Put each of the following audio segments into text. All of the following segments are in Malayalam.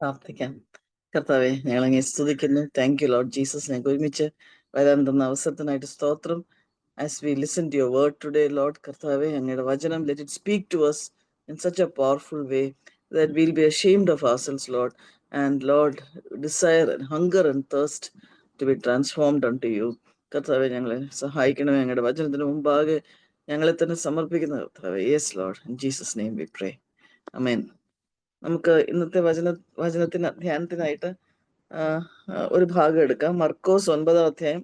പ്രാർത്ഥിക്കാം. കർത്താവെ, ഞങ്ങളങ്ങേ സ്തുതിക്കുന്നു. Thank you Lord Jesus. ഞങ്ങൾക്ക് ഒരുമിച്ച് വരാൻ തന്ന അവസരത്തിനായിട്ട് സ്തോത്രം. As we listen to your word today, Lord, കർത്താവെ, അങ്ങയുടെ വചനം, let it speak to us in such a powerful way that we'll be ashamed of ourselves, Lord, and Lord, desire and hunger and thirst to be transformed unto you. കർത്താവെ, ഞങ്ങളെ സഹായിക്കണമേ. അങ്ങയുടെ വചനത്തിന് മുമ്പാകെ ഞങ്ങളെ തന്നെ സമർപ്പിക്കുന്ന കർത്താവെ. Yes Lord, in Jesus name we pray. ആമേൻ. നമുക്ക് ഇന്നത്തെ വചനത്തിന് ധ്യാനത്തിനായിട്ട് ഒരു ഭാഗം എടുക്കാം. മർക്കോസ് 9 അധ്യായം,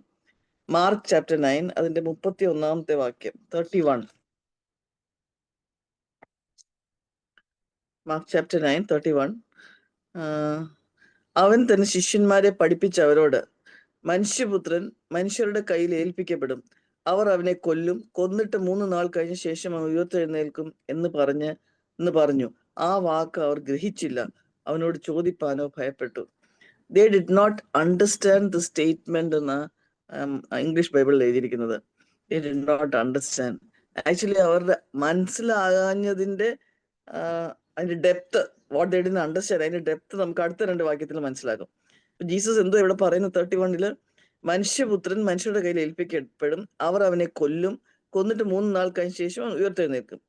മാർക്ക് ചാപ്റ്റർ 9, അതിന്റെ 31 വാക്യം. 31. Mark chapter 9, 31. അവൻ തന്റെ ശിഷ്യന്മാരെ പഠിപ്പിച്ച അവരോട്, മനുഷ്യപുത്രൻ മനുഷ്യരുടെ കയ്യിൽ ഏൽപ്പിക്കപ്പെടും, അവർ അവനെ കൊല്ലും, കൊന്നിട്ട് 3 നാൾ കഴിഞ്ഞ ശേഷം അവൻ ഉയർത്തെഴുന്നേൽക്കും എന്ന് പറഞ്ഞു. ആ വാക്ക് അവർ ഗ്രഹിച്ചില്ല, അവനോട് ചോദിപ്പാനോ ഭയപ്പെട്ടു. They did not understand the statement എന്ന് ഇംഗ്ലീഷ് ബൈബിളിൽ എഴുതിയിരിക്കുന്നത്. They did not understand. Actually അവരുടെ മനസ്സിലാകാഞ്ഞതിന്റെ അതിന്റെ depth, what they didn't understand, അതിന്റെ ഡെപ്ത് നമുക്ക് അടുത്ത 2 വാക്യത്തിൽ മനസ്സിലാകും. ജീസസ് എന്തോ ഇവിടെ പറയുന്നത് 31-ല്, മനുഷ്യപുത്രൻ മനുഷ്യരുടെ കയ്യിൽ ഏൽപ്പിക്കപ്പെടും, അവർ അവനെ കൊല്ലും, കൊന്നിട്ട് 3 നാൾ കഴിഞ്ഞ ശേഷം ഉയർത്തെഴുന്നേൽക്കും.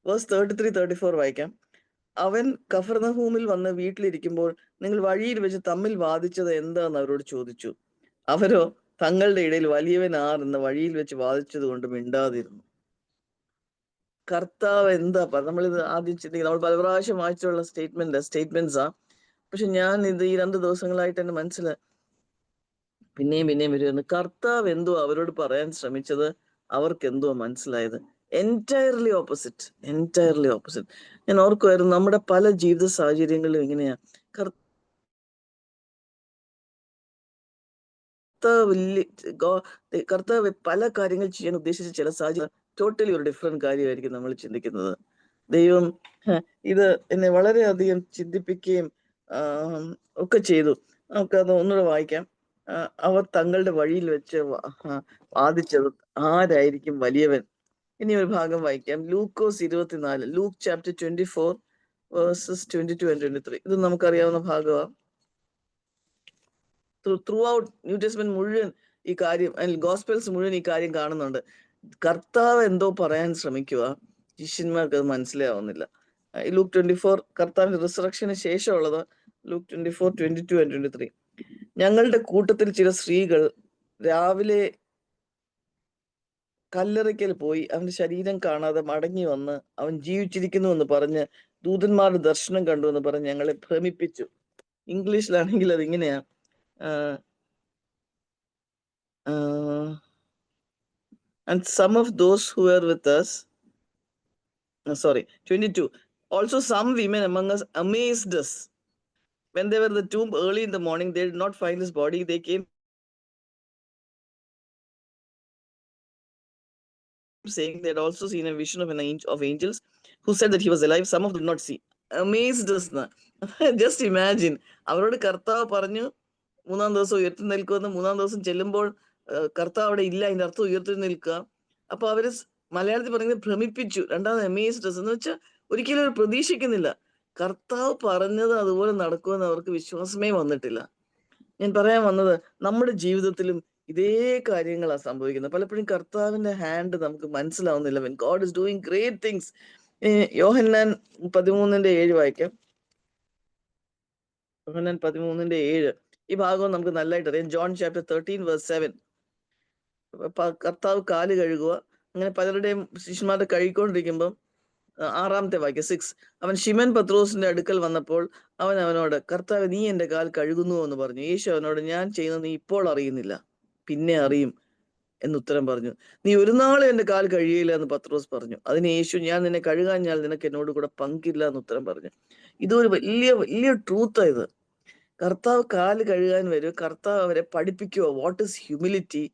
വേഴ്സ് 33, 34 വായിക്കാം. അവൻ കഫർനഹൂമിൽ വന്ന് വീട്ടിലിരിക്കുമ്പോൾ നിങ്ങൾ വഴിയിൽ വെച്ച് തമ്മിൽ വാദിച്ചത് എന്താന്ന് അവരോട് ചോദിച്ചു. അവരോ തങ്ങളുടെ ഇടയിൽ വലിയവൻ ആരെന്ന് വഴിയിൽ വെച്ച് വാദിച്ചത് കൊണ്ട് മിണ്ടാതിരുന്നു. കർത്താവ് എന്താ നമ്മളിത് ആദ്യം ചിന്തിക്കുന്നത്, നമ്മൾ പല പ്രാവശ്യം വായിച്ചുള്ള സ്റ്റേറ്റ്മെന്റ്സാ. പക്ഷെ ഞാൻ ഇത് ഈ 2 ദിവസങ്ങളായിട്ട് എന്റെ മനസ്സിൽ പിന്നെയും വരുന്നു. കർത്താവ് എന്തോ അവരോട് പറയാൻ ശ്രമിച്ചത് അവർക്ക് എന്തോ മനസ്സിലായത്. Entirely opposite. ഞാൻ ഓർക്കുമായിരുന്നു, നമ്മുടെ പല ജീവിത സാഹചര്യങ്ങളിലും ഇങ്ങനെയാ. കർത്താവ് പല കാര്യങ്ങൾ ചെയ്യാൻ ഉദ്ദേശിച്ച ചില സാഹചര്യം ടോട്ടലി ഒരു ഡിഫറെന്റ് കാര്യമായിരിക്കും നമ്മൾ ചിന്തിക്കുന്നത്. ദൈവം ഇത് എന്നെ വളരെയധികം ചിന്തിപ്പിക്കുകയും ഒക്കെ ചെയ്തു. നമുക്കത് ഒന്നുകൂടെ വായിക്കാം. അവർ തങ്ങളുടെ വഴിയിൽ വെച്ച് വാദിച്ചത് ആരായിരിക്കും വലിയവൻ. ഇനി ഒരു ഭാഗം വായിക്കാം. ലൂക്കോസ് 24, ലൂക്ക് ചാപ്റ്റർ 24 വേഴ്സസ് 22 and 23. ഇത് നമുക്കറിയാവുന്ന ഭാഗമാണ്. ത്രൂ ഔട്ട് ന്യൂ ടെസ്റ്റ്മെന്റ് മുഴുവൻ ഈ കാര്യം, ഗോസ്പെൽസ് മുഴുവൻ ഈ കാര്യം കാണുന്നുണ്ട്. കർത്താവ് എന്തോ പറയാൻ ശ്രമിക്കുക, ശിഷ്യന്മാർക്ക് അത് മനസ്സിലാവുന്നില്ല. ലൂക്ക് 24 കർത്താവിന്റെ റിസറക്ഷന് ശേഷമുള്ളത്. Luke 24, 22 and 23. ഞങ്ങളുടെ കൂട്ടത്തിൽ ചില സ്ത്രീകൾ രാവിലെ കല്ലറയ്ക്കൽ പോയി അവന്റെ ശരീരം കാണാതെ മടങ്ങി വന്ന് അവൻ ജീവിച്ചിരിക്കുന്നു എന്ന് പറഞ്ഞ് ദൂതന്മാരുടെ ദർശനം കണ്ടു എന്ന് പറഞ്ഞ് ഞങ്ങളെ ഭ്രമിപ്പിച്ചു. ഇംഗ്ലീഷിലാണെങ്കിൽ അത് ഇങ്ങനെയാ. And some of those who were with us, 22. Also some women among us amazed us. When they were at the tomb early in the morning, they did not find his body. They came saying they had also seen a vision of angels who said that he was alive. Some of them did not see. Amazed us. Just imagine. അവരോട് കർത്താവ് പറഞ്ഞു 3-ാം ദിവസം ഉയർത്തെഴുന്നേൽക്കുമെന്ന്. 3-ാം ദിവസം ചെല്ലുമ്പോൾ കർത്താവ് അവിടെ ഇല്ല, അതിന്റെ അർത്ഥം ഉയർത്തെഴുന്നേൽക്കുക. അപ്പൊ അവര് മലയാളത്തിൽ പറയുന്നത് ഭ്രമിപ്പിച്ചു. രണ്ടാമത് അമേസ്ഡ് എന്ന് വെച്ചാൽ ഒരിക്കലും അവർ പ്രതീക്ഷിക്കുന്നില്ല. കർത്താവ് പറഞ്ഞത് അതുപോലെ നടക്കുമെന്ന് അവർക്ക് വിശ്വാസമേ വന്നിട്ടില്ല. ഞാൻ പറയാൻ വന്നത്, നമ്മുടെ ജീവിതത്തിലും ഇതേ കാര്യങ്ങളാണ് സംഭവിക്കുന്നത്. പലപ്പോഴും കർത്താവിന്റെ ഹാൻഡ് നമുക്ക് മനസ്സിലാവുന്നില്ല. when God is doing great things. യോഹന്നാൻ 13:7 വായിക്കാം. യോഹന്നാൻ 13:7. ഈ ഭാഗം നമുക്ക് നല്ലതായിട്ട് അറിയാം. John chapter 13 verse 7. കർത്താവ് കാല് കഴുകുക. അങ്ങനെ പലരുടെയും ശിഷ്യന്മാരുടെ കഴുകിക്കൊണ്ടിരിക്കുമ്പോൾ 6-ാമത്തെ വാക്യം 6. അവൻ ശിമോൻ പത്രോസിന്റെ അടുക്കൽ വന്നപ്പോൾ അവൻ അവനോട്, കർത്താവ് നീ എന്റെ കാൽ കഴുകുന്നു എന്ന് പറഞ്ഞു. യേശു അവനോട്, ഞാൻ ചെയ്യുന്നത് നീ ഇപ്പോൾ അറിയുന്നില്ല, പിന്നെ അറിയും എന്നുത്തരം പറഞ്ഞു. നീ ഒരു നാളും എന്റെ കാൽ കഴുകിയില്ല എന്ന് പത്രോസ് പറഞ്ഞു. അതിന് യേശു, ഞാൻ നിന്നെ കഴുകാഞ്ഞാൽ നിനക്ക് എന്നോട് കൂടെ പങ്കില്ല എന്ന് ഉത്തരം പറഞ്ഞു. ഇതൊരു വലിയ ട്രൂത്താ ഇത്. കർത്താവ് കാല് കഴുകാൻ വരും. കർത്താവ് അവരെ പഠിപ്പിക്കുക, what is humility,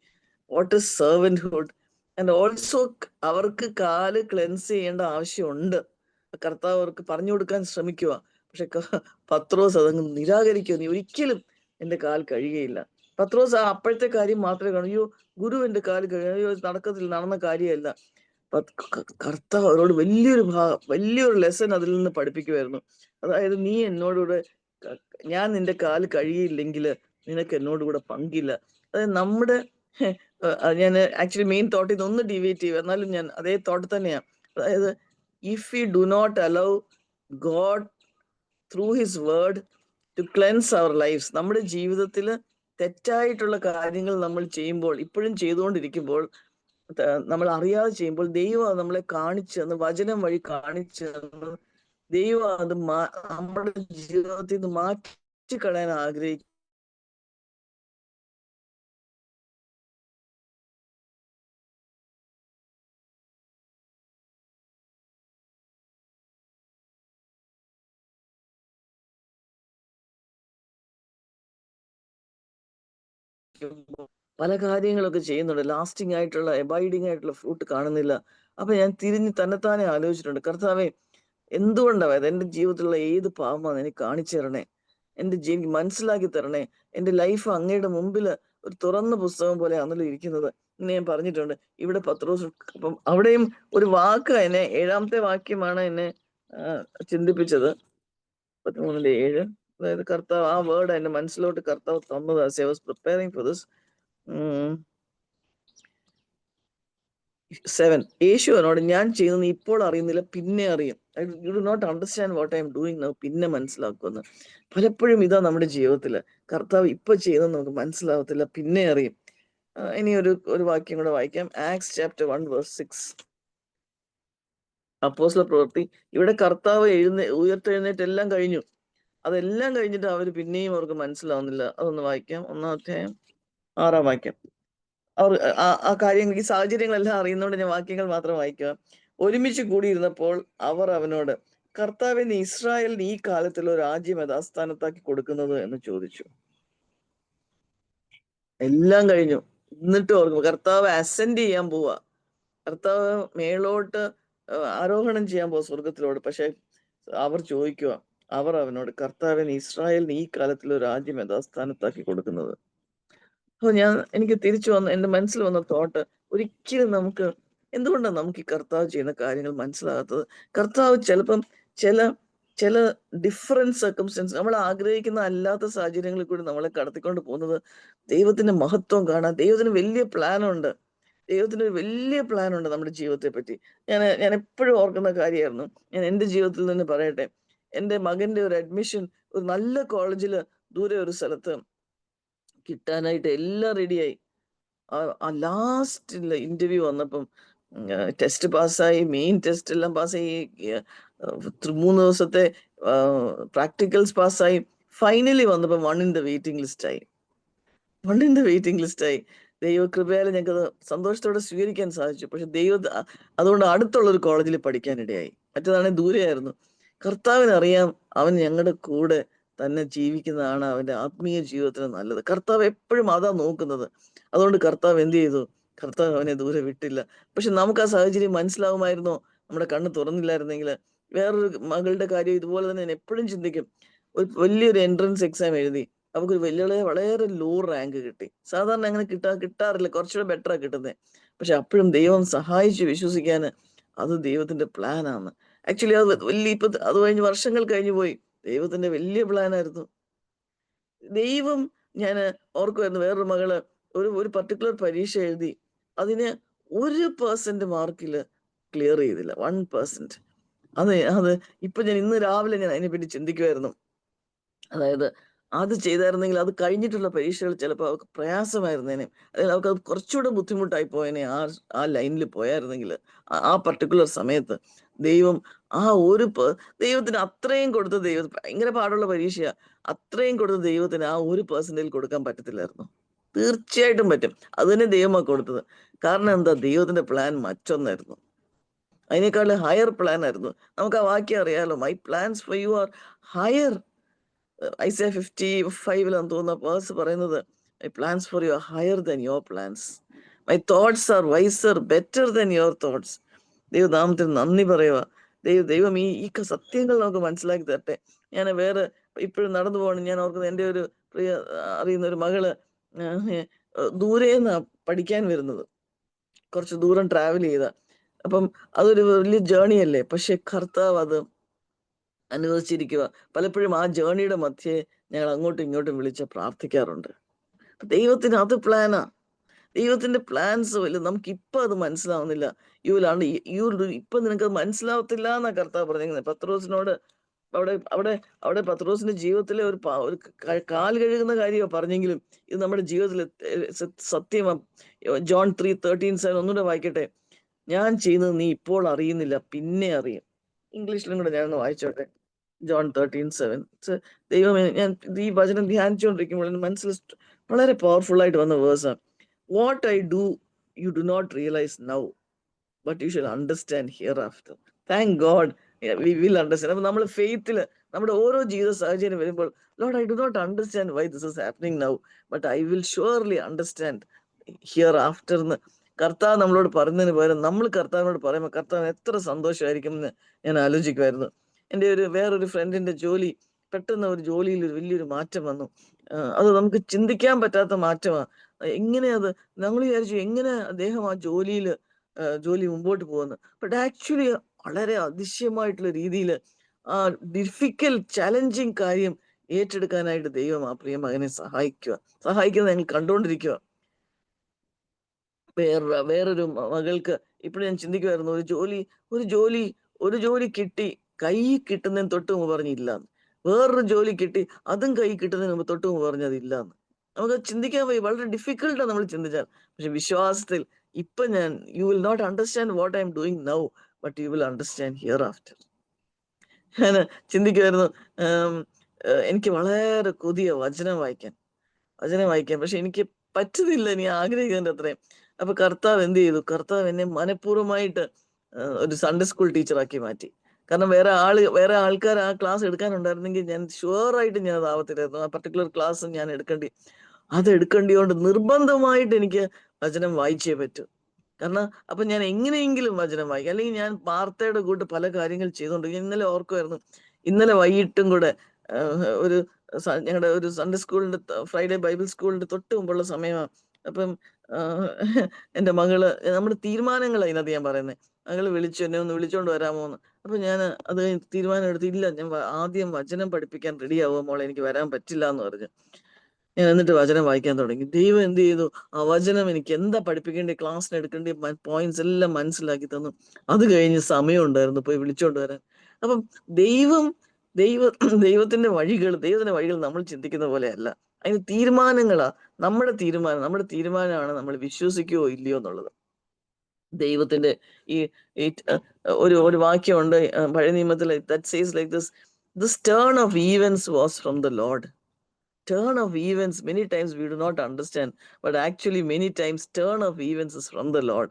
what is servanthood. And also അവർക്ക് കാല് ക്ലെൻസ് ചെയ്യേണ്ട ആവശ്യമുണ്ട്. കർത്താവ് അവർക്ക് പറഞ്ഞു കൊടുക്കാൻ ശ്രമിക്കുക. പക്ഷെ പത്രോസ് അതങ്ങ് നിരാകരിക്കുക. നീ ഒരിക്കലും എന്റെ കാൽ കഴുകുകയില്ല. പത്രോസ് അപ്പോഴത്തെ കാര്യം മാത്രമേ കാണൂ. അയ്യോ ഗുരു എന്റെ കാല് കഴുകുക, നടന്ന കാര്യമല്ല. കർത്താവ് അവരോട് വലിയൊരു ലെസൺ അതിൽ നിന്ന് പഠിപ്പിക്കുമായിരുന്നു. അതായത് നീ എന്നോടുകൂടെ ഞാൻ നിന്റെ കാല് കഴിയില്ലെങ്കിൽ നിനക്ക് എന്നോട് കൂടെ പങ്കില്ല. അതായത് നമ്മുടെ ഞാൻ ആക്ച്വലി മെയിൻ തോട്ടിൽ നിന്ന് ഒന്ന് ഡിവേറ്റ് ചെയ്യുക, എന്നാലും ഞാൻ അതേ തോട്ട് തന്നെയാണ്. അതായത് if you do not allow God through his word to cleanse our lives, നമ്മുടെ ജീവിതത്തിൽ തെറ്റായിട്ടുള്ള കാര്യങ്ങൾ നമ്മൾ ചെയ്യുമ്പോൾ, ഇപ്പോഴും ചെയ്തുകൊണ്ടിരിക്കുമ്പോൾ, നമ്മൾ അറിയാതെ ചെയ്യുമ്പോൾ ദൈവം നമ്മളെ കാണിച്ചു തന്ന്, വചനം വഴി കാണിച്ചു തന്ന്, ദൈവം അത് നമ്മുടെ ജീവിതത്തിൽ നിന്ന് മാറ്റിക്കളയാൻ ആഗ്രഹിക്കും. പല കാര്യങ്ങളൊക്കെ ചെയ്യുന്നുണ്ട്, ലാസ്റ്റിംഗ് ആയിട്ടുള്ള എബൈഡിങ് ആയിട്ടുള്ള ഫ്രൂട്ട് കാണുന്നില്ല. അപ്പൊ ഞാൻ തിരിഞ്ഞ് തന്നെത്താനെ ആലോചിച്ചിട്ടുണ്ട്, കർത്താവെ എന്തുകൊണ്ടാണ് എന്റെ ജീവിതത്തിലുള്ള ഏത് പാപമാണ് എനിക്ക് കാണിച്ചു തരണേ, എനിക്ക് മനസ്സിലാക്കി തരണേ. എന്റെ ലൈഫ് അങ്ങയുടെ മുമ്പിൽ ഒരു തുറന്ന പുസ്തകം പോലെ ആണല്ലോ ഇരിക്കുന്നത് എന്ന് ഞാൻ പറഞ്ഞിട്ടുണ്ട്. ഇവിടെ പത്രോസ്, അപ്പം അവിടെയും ഒരു വാക്ക് എന്നെ, 7ാമത്തെ വാക്യമാണ് എന്നെ ചിന്തിപ്പിച്ചത്. 13:7. അതായത് കർത്താവ് ആ വേർഡ് എന്റെ മനസ്സിലോട്ട് കർത്താവ് തന്നത്. I was preparing for this. 7, യേശു എന്നോട്, ഞാൻ ചെയ്യുന്നത് ഇപ്പോൾ അറിയുന്നില്ല, പിന്നെ അറിയും. You do not understand what I am doing now, പിന്നെ മനസ്സിലാക്കുമെന്ന്. പലപ്പോഴും ഇതാ നമ്മുടെ ജീവിതത്തില്, കർത്താവ് ഇപ്പൊ ചെയ്യുന്നത് നമുക്ക് മനസ്സിലാവത്തില്ല, പിന്നെ അറിയും. ഇനി ഒരു വാക്യം കൂടെ വായിക്കാം. Acts chapter 1:6. അപ്പോസ്തല പ്രവൃത്തി. ഇവിടെ കർത്താവ് ഉയർത്തെഴുന്നേറ്റ് എല്ലാം കഴിഞ്ഞു. അതെല്ലാം കഴിഞ്ഞിട്ട് അവര് പിന്നെയും അവർക്ക് മനസ്സിലാവുന്നില്ല. അതൊന്ന് വായിക്കാം. 1-ാം അധ്യായം 6-ാം വാക്യം. അവർ ആ കാര്യങ്ങൾ, ഈ സാഹചര്യങ്ങളെല്ലാം അറിയുന്നതുകൊണ്ട് ഞാൻ വാക്യങ്ങൾ മാത്രം വായിക്കുക. ഒരുമിച്ച് കൂടിയിരുന്നപ്പോൾ അവർ അവനോട്, കർത്താവെ, നീ ഇസ്രായേലിന് ഈ കാലത്തിൽ ഒരു രാജ്യം യഥാസ്ഥാനത്താക്കി കൊടുക്കുന്നത് എന്ന് ചോദിച്ചു. എല്ലാം കഴിഞ്ഞു, എന്നിട്ട് ഓർക്കും കർത്താവ് അസെൻഡ് ചെയ്യാൻ പോവാ, കർത്താവ് മേളോട്ട് ആരോഹണം ചെയ്യാൻ പോവാ സ്വർഗത്തിലോട്. പക്ഷെ അവർ ചോദിക്കുക, അവർ അവനോട്, കർത്താവെ, നീ ഇസ്രായേലിന് ഈ കാലത്തിൽ ഒരു രാജ്യം യഥാസ്ഥാനത്താക്കി കൊടുക്കുന്നത്. അപ്പോൾ എനിക്ക് തിരിച്ചു വന്ന എന്റെ മനസ്സിൽ വന്ന തോട്ട്, ഒരിക്കലും എന്തുകൊണ്ടാണ് നമുക്ക് ഈ കർത്താവ് ചെയ്യുന്ന കാര്യങ്ങൾ മനസ്സിലാകാത്തത്? കർത്താവ് ചിലപ്പം ചില ഡിഫറൻറ്റ് സർക്കംസ്റ്റൻസ്, നമ്മൾ ആഗ്രഹിക്കുന്ന അല്ലാത്ത സാഹചര്യങ്ങളിൽ കൂടി നമ്മളെ കടത്തിക്കൊണ്ട് പോകുന്നത് ദൈവത്തിന്റെ മഹത്വം കാണാൻ. ദൈവത്തിന് വലിയ പ്ലാനുണ്ട്. ദൈവത്തിന് ഒരു വലിയ പ്ലാൻ ഉണ്ട് നമ്മുടെ ജീവിതത്തെ പറ്റി. ഞാൻ എപ്പോഴും ഓർക്കുന്ന കാര്യമായിരുന്നു. ഞാൻ എൻ്റെ ജീവിതത്തിൽ നിന്ന് പറയട്ടെ. എൻ്റെ മകന്റെ ഒരു അഡ്മിഷൻ ഒരു നല്ല കോളേജിൽ ദൂരെ ഒരു സ്ഥലത്ത് കിട്ടാനായിട്ട് എല്ലാം റെഡിയായി. ആ ലാസ്റ്റ് ഇന്റർവ്യൂ വന്നപ്പം ടെസ്റ്റ് പാസ്സായി, മെയിൻ ടെസ്റ്റ് എല്ലാം പാസ്സായി, 3 ദിവസത്തെ പ്രാക്ടിക്കൽസ് പാസ്സായി. ഫൈനലി വന്നപ്പോൾ 1 in the വെയിറ്റിംഗ് ലിസ്റ്റായി. ദൈവകൃപയാൽ ഞങ്ങൾക്കത് സന്തോഷത്തോടെ സ്വീകരിക്കാൻ സാധിച്ചു. പക്ഷെ അതുകൊണ്ട് അടുത്തുള്ള ഒരു കോളേജിൽ പഠിക്കാനിടയായി. മറ്റേതാണെങ്കിൽ ദൂരെയായിരുന്നു. കർത്താവിനറിയാം അവൻ ഞങ്ങളുടെ കൂടെ തന്നെ ജീവിക്കുന്നതാണ് അവന്റെ ആത്മീയ ജീവിതത്തിന് നല്ലത്. കർത്താവ് എപ്പോഴും അതാ നോക്കുന്നത്. അതുകൊണ്ട് കർത്താവ് എന്ത് ചെയ്തു? കർത്താവ് അവനെ ദൂരെ വിട്ടില്ല. പക്ഷെ നമുക്ക് ആ സാഹചര്യം മനസ്സിലാവുമായിരുന്നോ? നമ്മുടെ കണ്ണ് തുറന്നില്ലായിരുന്നെങ്കിൽ? വേറൊരു മകളുടെ കാര്യം ഇതുപോലെ തന്നെ ഞാൻ എപ്പോഴും ചിന്തിക്കും. ഒരു വലിയൊരു എൻട്രൻസ് എക്സാം എഴുതി, നമുക്കൊരു വളരെ ലോ റാങ്ക് കിട്ടി. സാധാരണ അങ്ങനെ കിട്ടാറില്ല, കുറച്ചുകൂടെ ബെറ്ററാ കിട്ടുന്നത്. പക്ഷെ അപ്പോഴും ദൈവം സഹായിച്ചു വിശ്വസിക്കാൻ അത് ദൈവത്തിന്റെ പ്ലാൻ ആണ്. ആക്ച്വലി അത് അത് കഴിഞ്ഞ് വർഷങ്ങൾ കഴിഞ്ഞു പോയി. ദൈവത്തിന്റെ വലിയ പ്ലാൻ ആയിരുന്നു. ദൈവം, ഞാൻ ഓർക്കുമായിരുന്നു, വേറൊരു മകള് ഒരു പർട്ടിക്കുലർ പരീക്ഷ എഴുതി, അതിന് 1% മാർക്കില് ക്ലിയർ ചെയ്തില്ല. 1%. അത് ഇപ്പൊ ഇന്ന് രാവിലെ ഞാൻ അതിനെപ്പറ്റി ചിന്തിക്കുമായിരുന്നു. അതായത് അത് ചെയ്തായിരുന്നെങ്കിൽ അത് കഴിഞ്ഞിട്ടുള്ള പരീക്ഷകൾ ചിലപ്പോൾ അവർക്ക് പ്രയാസമായിരുന്നേനെ. അതായത് അവർക്ക് അത് കുറച്ചുകൂടെ ബുദ്ധിമുട്ടായി പോയനെ ആ ലൈനിൽ പോയായിരുന്നെങ്കിൽ. ആ പർട്ടിക്കുലർ സമയത്ത് ദൈവം ദൈവത്തിന് അത്രയും കൊടുത്ത ഭയങ്കര പാടുള്ള പരീക്ഷയാ. അത്രയും കൊടുത്ത ദൈവത്തിന് ആ 1% കൊടുക്കാൻ പറ്റത്തില്ലായിരുന്നു. തീർച്ചയായിട്ടും പറ്റും. അത് തന്നെ ദൈവമാണ് കൊടുത്തത്. കാരണം എന്താ? ദൈവത്തിന്റെ പ്ലാൻ മറ്റൊന്നായിരുന്നു. അതിനേക്കാളും ഹയർ പ്ലാൻ ആയിരുന്നു. നമുക്ക് ആ വാക്യം അറിയാലോ, my plans for you are higher. Isaiah 55 തോന്നുന്ന വേഴ്സ് പറയുന്നത്, my plans for you are higher than your plans, my thoughts are wiser better than your thoughts. ദൈവനാമത്തിന് നന്ദി പറയുക. ദൈവം ഈ സത്യങ്ങൾ നമുക്ക് മനസ്സിലാക്കി തരട്ടെ. ഞാൻ വേറെ ഇപ്പോഴും നടന്നു പോകണം. ഞാൻ ഓർക്കുന്നത്, എൻ്റെ ഒരു പ്രിയ അറിയുന്ന ഒരു മകള് ദൂരേന്നാ പഠിക്കാൻ വരുന്നത്, കുറച്ച് ദൂരം ട്രാവൽ ചെയ്ത. അപ്പം അതൊരു വലിയ ജേർണി അല്ലേ. പക്ഷെ കർത്താവ് അനുവദിച്ചിരിക്കുക. പലപ്പോഴും ആ ജേണിയുടെ മധ്യേ ഞങ്ങൾ അങ്ങോട്ടും ഇങ്ങോട്ടും വിളിച്ച് പ്രാർത്ഥിക്കാറുണ്ട്. ദൈവത്തിന് അത് പ്ലാനാ. ദൈവത്തിന്റെ പ്ലാൻസ് വലുത്. നമുക്ക് ഇപ്പൊ അത് മനസ്സിലാവുന്നില്ല. ഇപ്പൊ നിനക്കത് മനസ്സിലാവത്തില്ല എന്നാ കർത്താവ് പറഞ്ഞിരിക്കുന്നത്. പത്രോസിനോട് അവിടെ അവിടെ അവിടെ പത്രോസിന്റെ ജീവിതത്തിലെ ഒരു കാൽ കഴുകുന്ന കാര്യമാണ് പറഞ്ഞെങ്കിലും ഇത് നമ്മുടെ ജീവിതത്തിൽ സത്യമാ. ജോൺ 3:13 ഒന്നുകൂടെ വായിക്കട്ടെ. ഞാൻ ചെയ്യുന്നത് നീ ഇപ്പോൾ അറിയുന്നില്ല, പിന്നെ അറിയും. ഇംഗ്ലീഷിലും കൂടെ ഞാനൊന്ന് വായിച്ചോട്ടെ. ജോൺ 13:7. ദൈവമേ, ഞാൻ ഈ വചനം ധ്യാനിച്ചുകൊണ്ടിരിക്കുമ്പോൾ എൻ്റെ മനസ്സിൽ വളരെ പവർഫുൾ ആയിട്ട് വന്ന വേഴ്സാണ്. What I do you do not realise now, but you should understand here after. Thank God we will understand. അപ്പൊ നമ്മൾ ഫെയ്ത്തിൽ നമ്മുടെ ഓരോ ജീവിത സാഹചര്യം വരുമ്പോൾ, Lord I do not understand why this is happening now, but I will surely understand here after എന്ന് കർത്താവ് നമ്മളോട് പറഞ്ഞതിന് പകരം നമ്മൾ കർത്താവിനോട് പറയുമ്പോൾ കർത്താവ് എത്ര സന്തോഷമായിരിക്കും എന്ന് ഞാൻ ആലോചിക്കുമായിരുന്നു. എൻ്റെ വേറൊരു ഫ്രണ്ടിന്റെ ജോലി, പെട്ടെന്ന് ഒരു ജോലിയിൽ ഒരു വലിയൊരു മാറ്റം വന്നു. അത് നമുക്ക് ചിന്തിക്കാൻ പറ്റാത്ത മാറ്റമാണ്. എങ്ങനെയത് നമ്മൾ വിചാരിച്ചു എങ്ങനെ അദ്ദേഹം ആ ജോലി മുമ്പോട്ട് പോകുന്നു. ബട്ട് ആക്ച്വലി വളരെ അതിശയമായിട്ടുള്ള രീതിയിൽ ആ ഡിഫിക്കൽട്ട് ചലഞ്ചിങ് കാര്യം ഏറ്റെടുക്കാനായിട്ട് ദൈവം ആ പ്രിയ മകനെ സഹായിക്കുന്നത് ഞങ്ങൾ കണ്ടുകൊണ്ടിരിക്കുക. വേറൊരു മകൾക്ക് ഇപ്പോഴും ഞാൻ ചിന്തിക്കുമായിരുന്നു, ഒരു ജോലി കിട്ടി, കൈ കിട്ടുന്നതിന് തൊട്ട് മുമ്പ് പറഞ്ഞില്ലാന്ന്. വേറൊരു ജോലി കിട്ടി, അതും കൈ കിട്ടുന്നതിന് മുമ്പ് തൊട്ട് മുമ്പ് പറഞ്ഞതില്ലാന്ന്. നമുക്ക് ചിന്തിക്കാൻ പോയി വളരെ ഡിഫിക്കൽട്ടാണ് നമ്മൾ ചിന്തിച്ചാൽ. പക്ഷെ വിശ്വാസത്തിൽ ഇപ്പൊ you will not understand what I am doing now, but you will understand here after. ഞാൻ ചിന്തിക്കുമായിരുന്നു, എനിക്ക് വളരെ കൊതിയ വചനം വായിക്കാൻ. പക്ഷെ എനിക്ക് പറ്റുന്നില്ല ഇനി ആഗ്രഹിക്കുന്നതിന്റെ അത്രയും. അപ്പൊ കർത്താവ് എന്ത് ചെയ്തു? കർത്താവ് എന്നെ മനഃപൂർവ്വമായിട്ട് ഒരു സൺഡേ സ്കൂൾ ടീച്ചറാക്കി മാറ്റി. കാരണം വേറെ ആൾക്കാർ ആ ക്ലാസ് എടുക്കാനുണ്ടായിരുന്നെങ്കിൽ ഞാൻ ഷുവറായിട്ട് ഞാൻ അത് ആവത്തില്ലായിരുന്നു. ആ പർട്ടിക്കുലർ ക്ലാസ് ഞാൻ എടുക്കേണ്ടിയോണ്ട് നിർബന്ധമായിട്ട് എനിക്ക് വചനം വായിച്ചേ പറ്റൂ. കാരണം അപ്പൊ ഞാൻ എങ്ങനെയെങ്കിലും വചനം വായിക്കും. അല്ലെങ്കിൽ ഞാൻ വാർത്തയുടെ കൂട്ട് പല കാര്യങ്ങൾ ചെയ്തുകൊണ്ടിരിക്കും. ഇന്നലെ ഓർക്കുമായിരുന്നു, ഇന്നലെ വൈകിട്ടും കൂടെ ഞങ്ങളുടെ ഒരു സൺഡേ സ്കൂളിന്റെ ഫ്രൈഡേ ബൈബിൾ സ്കൂളിന്റെ തൊട്ട് മുമ്പുള്ള സമയമാണ്. അപ്പം എൻ്റെ മകള്, നമ്മുടെ തീരുമാനങ്ങൾ അതിനകത്ത് ഞാൻ പറയുന്നത്, മകള് എന്നെ ഒന്ന് വിളിച്ചോണ്ട് വരാമോ എന്ന്. അപ്പൊ ഞാൻ അത് തീരുമാനം എടുത്തില്ല, ഞാൻ ആദ്യം വചനം പഠിപ്പിക്കാൻ റെഡി ആവുക മോളെ, എനിക്ക് വരാൻ പറ്റില്ല എന്ന് പറഞ്ഞു. ഞാൻ എന്നിട്ട് വചനം വായിക്കാൻ തുടങ്ങി. ദൈവം എന്ത് ചെയ്തു? ആ വചനം എനിക്ക് എന്താ പഠിപ്പിക്കേണ്ടി, ക്ലാസ്സിന് എടുക്കേണ്ടി പോയിന്റ്സ് എല്ലാം മനസ്സിലാക്കി തന്നു. അത് കഴിഞ്ഞ് സമയം ഉണ്ടായിരുന്നു പോയി വിളിച്ചോണ്ട് വരാൻ. അപ്പം ദൈവം ദൈവ ദൈവത്തിന്റെ വഴികൾ നമ്മൾ ചിന്തിക്കുന്ന പോലെയല്ല. അതിന് തീരുമാനങ്ങളാ. നമ്മുടെ തീരുമാനമാണ് നമ്മൾ വിശ്വസിക്കുകയോ ഇല്ലയോ എന്നുള്ളത്. ദൈവത്തിന്റെ ഈ ഒരു വാക്യമുണ്ട് പഴയ നിയമത്തിൽ, that says like this turn of events was from the Lord. Turn of events, many times we do not understand, but actually many times turn of events is from the Lord.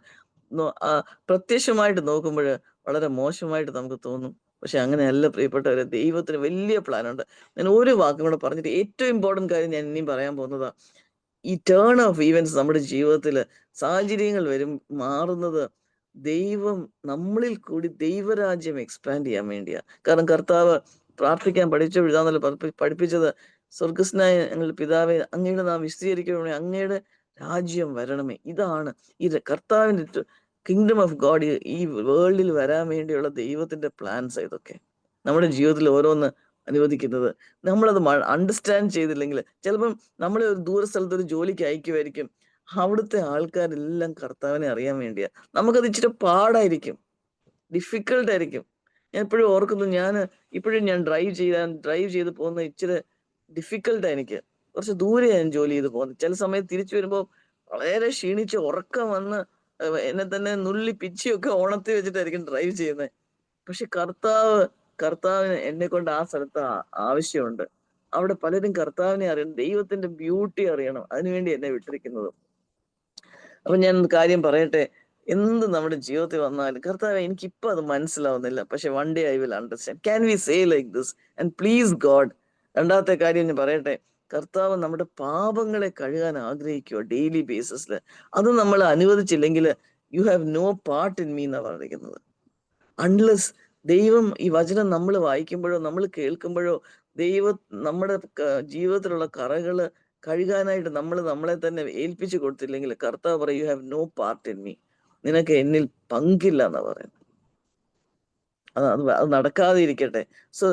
പ്രത്യക്ഷമായിട്ട് നോക്കുമ്പോൾ വളരെ മോശമായിട്ട് നമുക്ക് തോന്നും. പക്ഷെ അങ്ങനെയല്ല പ്രിയപ്പെട്ടവരെ, ദൈവത്തിന് വലിയ പ്ലാൻ ഉണ്ട്. ഞാൻ ഒരു വാക്കും കൂടെ പറഞ്ഞിട്ട് ഏറ്റവും ഇമ്പോർട്ടന്റ് കാര്യം ഞാൻ ഇനിയും പറയാൻ പോകുന്നതാ. ഈ ടേൺ ഓഫ് ഈവൻസ് നമ്മുടെ ജീവിതത്തിൽ സാഹചര്യങ്ങൾ മാറുന്നത് ദൈവം നമ്മളിൽ കൂടി ദൈവരാജ്യം എക്സ്പാൻഡ് ചെയ്യാൻ വേണ്ടിയാ. കാരണം കർത്താവ് പ്രാർത്ഥിക്കാൻ പഠിപ്പിച്ചത്, സ്വർഗസ്നായ ഞങ്ങളുടെ പിതാവേ, അങ്ങയുടെ നാം വിശദീകരിക്കണമേ, അങ്ങയുടെ രാജ്യം വരണമേ. ഇതാണ് ഈ കർത്താവിന്റെ കിങ്ഡം ഓഫ് ഗോഡ് ഈ വേൾഡിൽ വരാൻ വേണ്ടിയുള്ള ദൈവത്തിന്റെ പ്ലാൻസ്. ഇതൊക്കെ നമ്മുടെ ജീവിതത്തിൽ ഓരോന്ന് അനുവദിക്കുന്നത് നമ്മളത് അണ്ടർസ്റ്റാൻഡ് ചെയ്തില്ലെങ്കിൽ, ചിലപ്പം നമ്മളെ ഒരു ദൂര സ്ഥലത്ത് ഒരു ജോലിക്ക് അയക്കുമായിരിക്കും. അവിടുത്തെ ആൾക്കാരെല്ലാം കർത്താവിനെ അറിയാൻ വേണ്ടിയാ. നമുക്കത് ഇച്ചിരി പാടായിരിക്കും, ഡിഫിക്കൽട്ടായിരിക്കും. ഞാൻ എപ്പോഴും ഓർക്കുന്നു, ഇപ്പോഴും ഞാൻ ഡ്രൈവ് ചെയ്ത് പോകുന്ന ഇച്ചിരി ഡിഫിക്കൽട്ടാണ് എനിക്ക്. കുറച്ച് ദൂരെ ഞാൻ ജോലി ചെയ്ത് പോകുന്നത്. ചില സമയത്ത് തിരിച്ചു വരുമ്പോൾ വളരെ ക്ഷീണിച്ച് ഉറക്കം വന്ന് എന്നെ തന്നെ നുള്ളി പിച്ചിയൊക്കെ ഓണത്തി വെച്ചിട്ടായിരിക്കും ഡ്രൈവ് ചെയ്യുന്നത്. പക്ഷെ കർത്താവിന് എന്നെ കൊണ്ട് ആ സ്ഥലത്ത് ആവശ്യമുണ്ട്. അവിടെ പലരും കർത്താവിനെ അറിയണം, ദൈവത്തിന്റെ ബ്യൂട്ടി അറിയണം. അതിനുവേണ്ടി എന്നെ വിട്ടിരിക്കുന്നത്. അപ്പൊ ഞാൻ കാര്യം പറയട്ടെ, എന്ത് നമ്മുടെ ജീവിതത്തിൽ വന്നാലും കർത്താവ് എനിക്കിപ്പോ അത് മനസ്സിലാവുന്നില്ല, പക്ഷെ one day I will understand. Can we say like this and please God? രണ്ടാമത്തെ കാര്യം ഞാൻ പറയട്ടെ, കർത്താവ് നമ്മുടെ പാപങ്ങളെ കഴുകാൻ ആഗ്രഹിക്കുക ഡെയിലി ബേസിസിൽ. അത് നമ്മൾ അനുവദിച്ചില്ലെങ്കിൽ you have no part in me എന്നാണ് പറയുന്നത്. അൺലെസ് ദൈവം ഈ വചനം നമ്മൾ വായിക്കുമ്പോഴോ നമ്മൾ കേൾക്കുമ്പോഴോ നമ്മുടെ ജീവിതത്തിലുള്ള കറകള് കഴുകാനായിട്ട് നമ്മളെ തന്നെ ഏൽപ്പിച്ചു കൊടുത്തില്ലെങ്കിൽ, കർത്താവ് പറയും you have no part in me, നിനക്ക് എന്നിൽ പങ്കില്ല എന്നാ പറയുന്നത്. അത് നടക്കാതെ ഇരിക്കട്ടെ. സോ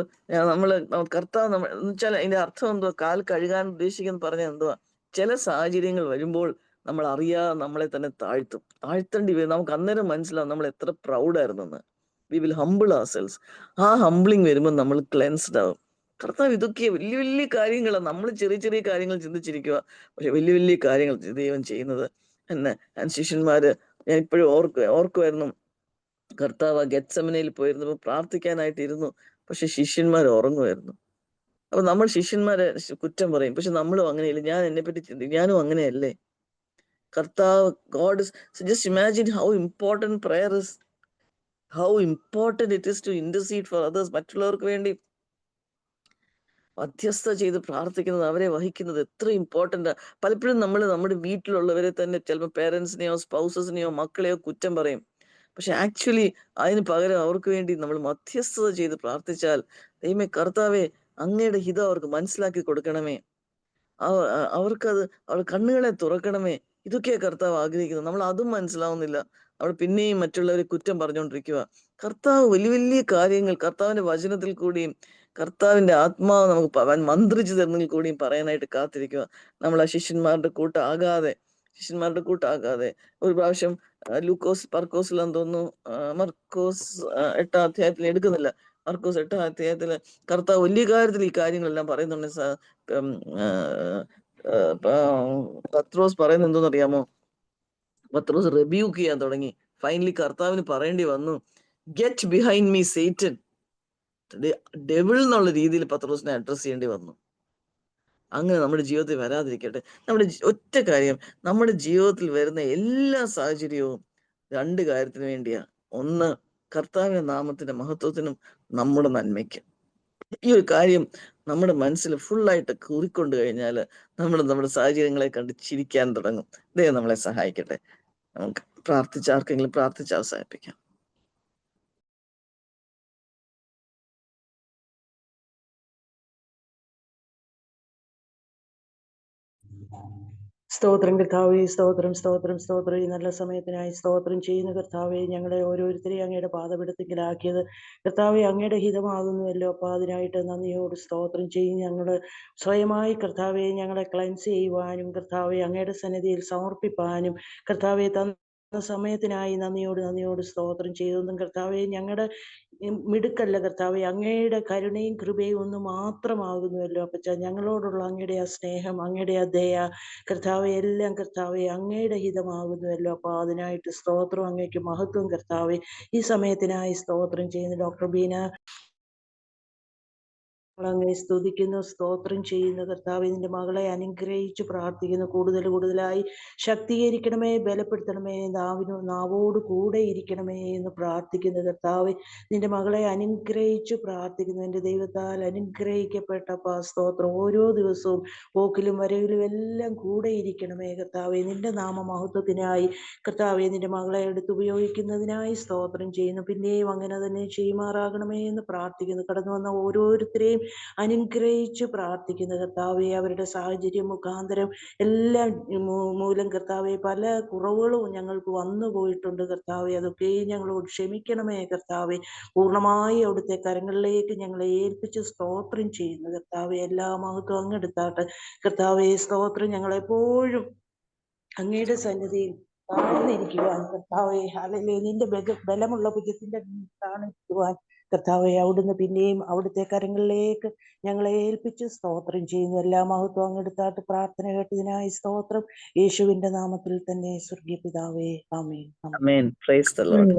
നമ്മള് കർത്താവ് എന്ന് വെച്ചാൽ അതിന്റെ അർത്ഥം എന്തുവാ? കാൽ കഴുകാൻ ഉദ്ദേശിക്കുന്ന പറഞ്ഞ എന്തുവാ? ചില സാഹചര്യങ്ങൾ വരുമ്പോൾ നമ്മൾ അറിയാതെ നമ്മളെ തന്നെ താഴ്ത്തേണ്ടി വരും. നമുക്ക് അന്നേരം മനസ്സിലാവും നമ്മൾ എത്ര പ്രൗഡായിരുന്നെന്ന്. We will humble ourselves. ആ ഹംബിളിങ് വരുമ്പോൾ നമ്മൾ ക്ലെൻസ്ഡ് ആവും. കർത്താവ് ഇതൊക്കെ വലിയ വലിയ കാര്യങ്ങളാണ്. നമ്മൾ ചെറിയ ചെറിയ കാര്യങ്ങൾ ചിന്തിച്ചിരിക്കുക, പക്ഷെ വലിയ വലിയ കാര്യങ്ങൾ ദൈവം ചെയ്യുന്നത് എന്നെ. ശിഷ്യന്മാര് ഞാൻ ഇപ്പോഴും ഓർക്കുമായിരുന്നു. കർത്താവ് ഗെത്സമനയിൽ പോയിരുന്നപ്പോൾ പ്രാർത്ഥിക്കാനായിട്ട് ഇരുന്നു, പക്ഷെ ശിഷ്യന്മാർ ഉറങ്ങുമായിരുന്നു. അപ്പൊ നമ്മൾ ശിഷ്യന്മാരെ കുറ്റം പറയും, പക്ഷെ നമ്മളും അങ്ങനെയില്ല. ഞാൻ എന്നെ പറ്റി ചിന്തിക്കും, ഞാനും അങ്ങനെയല്ലേ? കർത്താവ് God just imagine how important prayer is, how important it is to intercede for others. മറ്റുള്ളവർക്ക് വേണ്ടി മധ്യസ്ഥ ചെയ്ത് പ്രാർത്ഥിക്കുന്നത്, അവരെ വഹിക്കുന്നത് എത്ര ഇമ്പോർട്ടൻ്റ്. പലപ്പോഴും നമ്മൾ നമ്മുടെ വീട്ടിലുള്ളവരെ തന്നെ ചിലപ്പോൾ പേരൻസിനെയോ സ്പൗസസിനെയോ മക്കളെയോ കുറ്റം പറയും. പക്ഷെ ആക്ച്വലി അതിന് പകരം അവർക്ക് വേണ്ടി നമ്മൾ മധ്യസ്ഥത ചെയ്ത് പ്രാർത്ഥിച്ചാൽ, ദൈവമേ കർത്താവെ അങ്ങയുടെ ഹിതം അവർക്ക് മനസ്സിലാക്കി കൊടുക്കണമേ, അവർക്കത് അവർ കണ്ണുകളെ തുറക്കണമേ. ഇതൊക്കെയാ കർത്താവ് ആഗ്രഹിക്കുന്നത്. നമ്മൾ അതും മനസ്സിലാവുന്നില്ല. നമ്മൾ പിന്നെയും മറ്റുള്ളവരെ കുറ്റം പറഞ്ഞുകൊണ്ടിരിക്കുക. കർത്താവ് വലിയ വലിയ കാര്യങ്ങൾ കർത്താവിന്റെ വചനത്തിൽ കൂടിയും കർത്താവിന്റെ ആത്മാവ് നമുക്ക് മന്ത്രിച്ചു തരുന്നതിൽ കൂടിയും പറയാനായിട്ട് കാത്തിരിക്കുക. നമ്മൾ ആ ശിഷ്യന്മാരുടെ കൂട്ടാകാതെ ഒരു പ്രാവശ്യം പർക്കോസിലാന്ന് തോന്നുന്നു, മർക്കോസ് 8-ാം അധ്യായത്തിൽ എടുക്കുന്നില്ല. മർക്കോസ് 8-ാം അധ്യായത്തില് കർത്താവ് വലിയ കാര്യത്തിൽ ഈ കാര്യങ്ങളെല്ലാം പറയുന്നുണ്ട്. പത്രോസ് പറയുന്നത് എന്തോന്ന് അറിയാമോ? പത്രോസ് റിബ്യൂക്ക് ചെയ്യാൻ തുടങ്ങി. ഫൈനലി കർത്താവിന് പറയേണ്ടി വന്നു, get behind me Satan. Devil എന്നുള്ള രീതിയിൽ പത്രോസിനെ അഡ്രസ് ചെയ്യേണ്ടി വന്നു. അങ്ങനെ നമ്മുടെ ജീവിതത്തിൽ വരാതിരിക്കട്ടെ. ഒറ്റ കാര്യം, നമ്മുടെ ജീവിതത്തിൽ വരുന്ന എല്ലാ സാഹചര്യവും 2 കാര്യത്തിന് വേണ്ടിയാ. ഒന്ന്, കർത്താവിന്റെ നാമത്തിന്റെ മഹത്വത്തിനും നമ്മുടെ നന്മയ്ക്കും. ഈ ഒരു കാര്യം നമ്മുടെ മനസ്സിൽ ഫുള്ളായിട്ട് കൂറിക്കൊണ്ട് കഴിഞ്ഞാൽ നമ്മുടെ സാഹചര്യങ്ങളെ കണ്ട് ചിരിക്കാൻ തുടങ്ങും. ദൈവം നമ്മളെ സഹായിക്കട്ടെ. നമുക്ക് ആർക്കെങ്കിലും പ്രാർത്ഥിച്ച് അവസാനിപ്പിക്കാം. സ്തോത്രം കർത്താവേ, സ്തോത്രം സ്തോത്രം സ്തോത്രം. ഈ നല്ല സമയത്തിനായി സ്തോത്രം ചെയ്യുന്ന കർത്താവെ, ഞങ്ങളെ ഓരോരുത്തരെയും അങ്ങയുടെ പാദപിടുത്തത്തിലാക്കിയത് കർത്താവെ അങ്ങയുടെ ഹിതമാകുന്നുവല്ലോ. അപ്പോൾ അതിനായിട്ട് നന്ദിയോട് സ്തോത്രം ചെയ്യും. ഞങ്ങൾ സ്വയമായി കർത്താവെ ഞങ്ങളെ ക്ലൻസ് ചെയ്യുവാനും കർത്താവെ അങ്ങയുടെ സന്നിധിയിൽ സമർപ്പിപ്പാനും കർത്താവെ തന്ന സമയത്തിനായി നന്ദിയോട് സ്തോത്രം ചെയ്തൊന്നും കർത്താവെ ഞങ്ങളുടെ മിടുക്കല്ല കർത്താവെ, അങ്ങയുടെ കരുണയും കൃപയും ഒന്ന് മാത്രമാകുന്നുവല്ലോ അപ്പച്ച. ഞങ്ങളോടുള്ള അങ്ങയുടെ ആ സ്നേഹം, അങ്ങയുടെ ആ ദയ കർത്താവെ എല്ലാം കർത്താവെ അങ്ങയുടെ ഹിതമാകുന്നുവല്ലോ. അപ്പോൾ അതിനായിട്ട് സ്തോത്രം, അങ്ങേക്ക് മഹത്വം കർത്താവെ. ഈ സമയത്തിനായി സ്തോത്രം ചെയ്യുന്ന ഡോക്ടർ ബീന അങ്ങനെ സ്തുതിക്കുന്നു, സ്തോത്രം ചെയ്യുന്ന കർത്താവെ. നിന്റെ മകളെ അനുഗ്രഹിച്ച് പ്രാർത്ഥിക്കുന്നു. കൂടുതലായി ശക്തീകരിക്കണമേ, ബലപ്പെടുത്തണമേ, നാവോട് കൂടെ ഇരിക്കണമേ എന്ന് പ്രാർത്ഥിക്കുന്നു കർത്താവെ. നിന്റെ മകളെ അനുഗ്രഹിച്ച് പ്രാർത്ഥിക്കുന്നു. എൻ്റെ ദൈവത്താൽ അനുഗ്രഹിക്കപ്പെട്ട സ്തോത്രം. ഓരോ ദിവസവും പോക്കിലും വരവിലും എല്ലാം കൂടെ ഇരിക്കണമേ കർത്താവെ. നിന്റെ നാമമഹത്വത്തിനായി കർത്താവെ നിന്റെ മകളെ എടുത്തുപയോഗിക്കുന്നതിനായി സ്തോത്രം ചെയ്യുന്നു. പിന്നെയും അങ്ങനെ തന്നെ ചെയ്യുമാറാകണമേ എന്ന് പ്രാർത്ഥിക്കുന്നു. കടന്നു വന്ന ഓരോരുത്തരെയും അനുഗ്രഹിച്ച് പ്രാർത്ഥിക്കുന്ന കർത്താവെ. അവരുടെ സാഹചര്യം മുഖാന്തരം എല്ലാം മൂലം കർത്താവെ പല കുറവുകളും ഞങ്ങൾക്ക് വന്നു പോയിട്ടുണ്ട് കർത്താവെ. അതൊക്കെ ഞങ്ങളോട് ക്ഷമിക്കണമേ കർത്താവെ. പൂർണ്ണമായി അവിടുത്തെ കരങ്ങളിലേക്ക് ഞങ്ങളെ ഏൽപ്പിച്ച് സ്തോത്രം ചെയ്യുന്നു കർത്താവെ. എല്ലാ മഹത്വം അങ്ങെടുത്താട്ട് കർത്താവെ. സ്തോത്രം. ഞങ്ങളെപ്പോഴും അങ്ങയുടെ സന്നിധിയിൽ താഴ്ന്നിരിക്കുവാൻ കർത്താവെ, ഹല്ലേലൂയ, നിന്റെ ബലമുള്ള ഭുജത്തിന്റെ താഴ്ന്നിരിക്കുവാൻ കർത്താവെ അവിടുന്ന് പിന്നെയും അവിടുത്തെ കരങ്ങളിലേക്ക് ഞങ്ങളെ ഏൽപ്പിച്ച് സ്തോത്രം ചെയ്യുന്നു. എല്ലാ മഹത്വം അങ്ങെടുത്താട്ട് പ്രാർത്ഥന കേട്ടതിനായി സ്തോത്രം. യേശുവിന്റെ നാമത്തിൽ തന്നെ സ്വർഗീയ പിതാവേ, ആമേൻ. ആമേൻ. Praise the Lord.